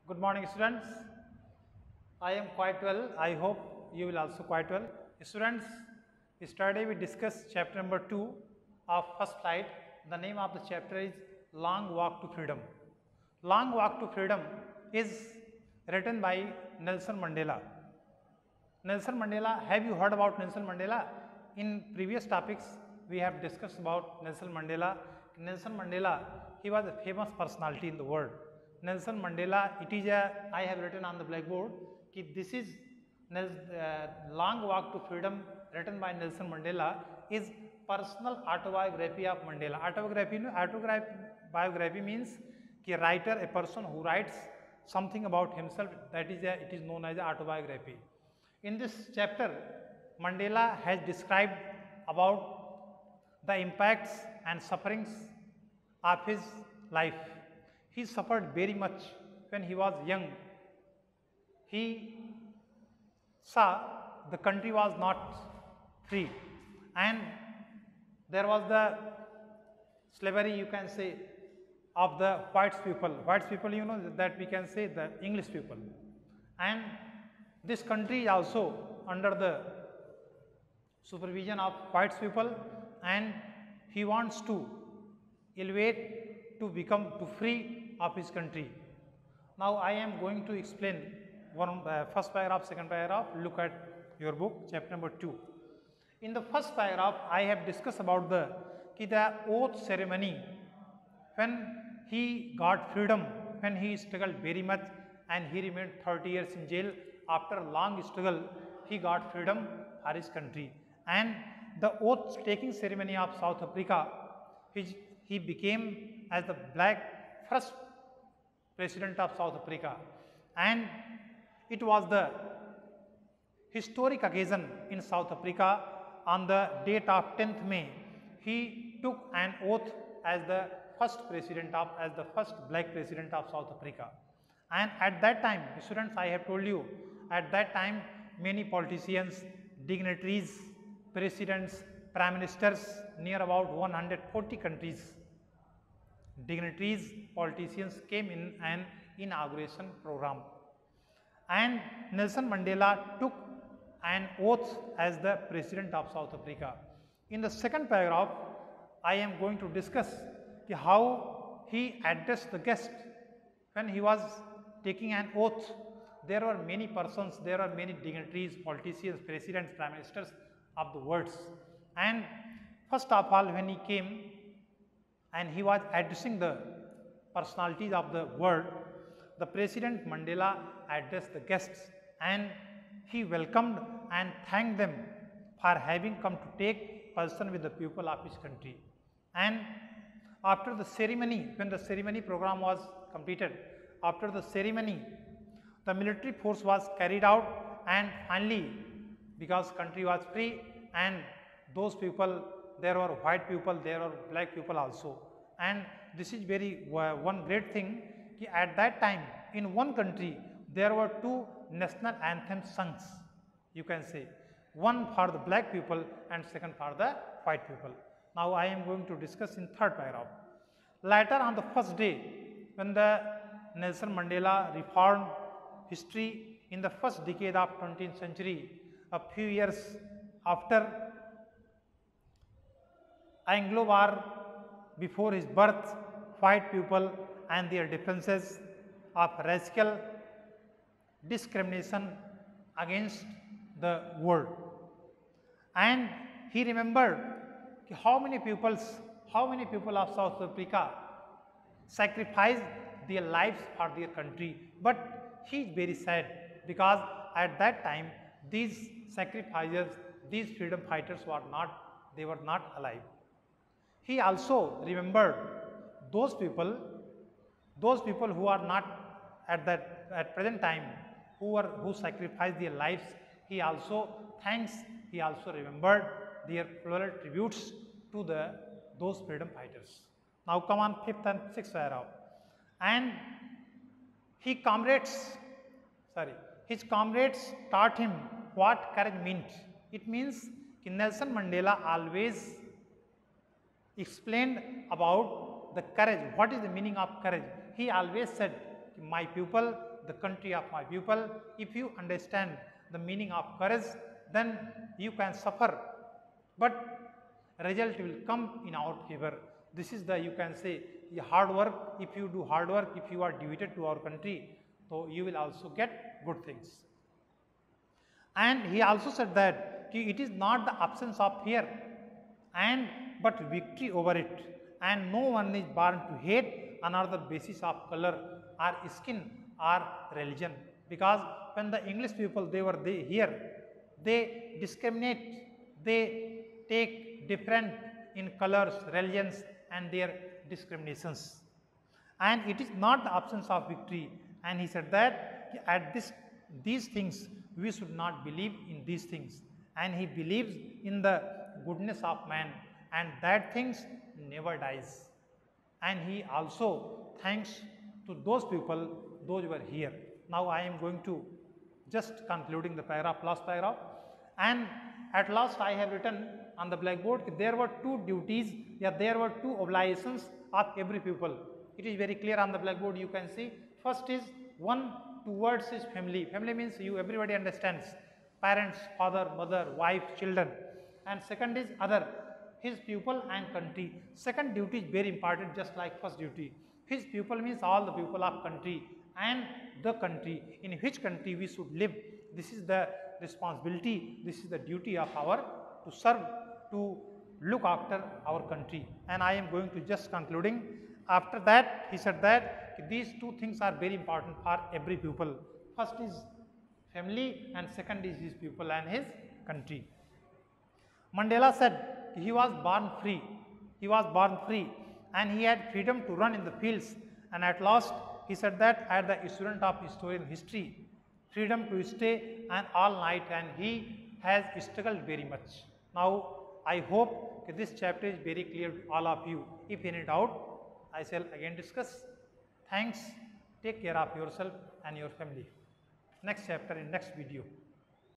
Good morning, students. I am quite well. I hope you will also quite well. Students, yesterday we discussed chapter number 2 of first flight. The name of the chapter is Long Walk to Freedom. Long Walk to Freedom is written by Nelson Mandela. Nelson Mandela, have you heard about Nelson Mandela? In previous topics, we have discussed about Nelson Mandela. Nelson Mandela, he was a famous personality in the world. Nelson Mandela, I have written on the blackboard, this is Long Walk to Freedom written by Nelson Mandela is personal autobiography of Mandela. Autobiography means a writer, a person who writes something about himself, it is known as autobiography. In this chapter, Mandela has described about the impacts and sufferings of his life. He suffered very much when he was young. He saw the country was not free and there was the slavery, you can say, of the white people. White people, you know, that we can say the English people. And this country is also under the supervision of white people, and he wants to elevate to become to free of his country. Now I am going to explain first paragraph, second paragraph. Look at your book, chapter number 2. In the first paragraph, I have discussed about the oath ceremony when he got freedom, when he struggled very much and he remained 30 years in jail. After long struggle, he got freedom for his country. And the oath taking ceremony of South Africa, he became as the first president of South Africa. And it was the historic occasion in South Africa. On the date of 10th May, he took an oath as the first black president of South Africa. And at that time, students, I have told you, at that time many politicians, dignitaries, presidents, prime ministers, near about 140 countries, dignitaries, politicians came in an inauguration program. And Nelson Mandela took an oath as the president of South Africa. In the second paragraph, I am going to discuss how he addressed the guest when he was taking an oath. There were many persons, there are many dignitaries, politicians, presidents, prime ministers of the world. And first of all, when he came and he was addressing the personalities of the world, the President Mandela addressed the guests and he welcomed and thanked them for having come to take possession with the people of his country. And after the ceremony, when the ceremony program was completed, after the ceremony, the military force was carried out, and finally, because country was free and those people, there were white people, there were black people also. And this is very one great thing, at that time in one country there were two national anthems sung, you can say, one for the black people and second for the white people. Now I am going to discuss in third paragraph. Later on the first day, when the Nelson Mandela reformed history in the first decade of 20th century, a few years after Anglo-Boer, before his birth, white people and their differences of racial discrimination against the world. And he remembered how many people of South Africa sacrificed their lives for their country. But he is very sad because at that time these sacrificers, these freedom fighters were not alive. He also remembered those people who are not at present time, who sacrificed their lives. He also remembered their floral tributes to those freedom fighters. Now come on, fifth and sixth paragraph. And his comrades taught him what courage meant. It means Nelson Mandela always explained about the courage. What is the meaning of courage? He always said, my people, the country of my people. If you understand the meaning of courage, then you can suffer, but result will come in our favor. This is the, you can say, the hard work. If you do hard work, if you are devoted to our country, so you will also get good things. And he also said that it is not the absence of fear, and but victory over it, and no one is born to hate another basis of color or skin or religion. Because when the English people they here, they discriminate, they take different in colors, religions and their discriminations, and it is not the absence of victory. And he said that at these things we should not believe in these things, and he believes in the goodness of man, and that things never dies. And he also thanks to those people, those who were here. Now I am going to just concluding the paragraph, last paragraph. And at last I have written on the blackboard, there were two duties, there were two obligations of every people. It is very clear on the blackboard, you can see. First is one towards his family. Family means you, everybody understands, parents, father, mother, wife, children. And second is other, his people and country. Second duty is very important, just like first duty. His people means all the people of country, and the country, in which country we should live. This is the responsibility, this is the duty of our to serve, to look after our country. And I am going to just concluding. After that, he said that these two things are very important for every people. First is family, and second is his people and his country. Mandela said he was born free. He was born free, and he had freedom to run in the fields. And at last, he said that at the student of history, freedom to stay and all night, and he has struggled very much. Now, I hope this chapter is very clear to all of you. If any doubt, I shall again discuss. Thanks. Take care of yourself and your family. Next chapter in next video.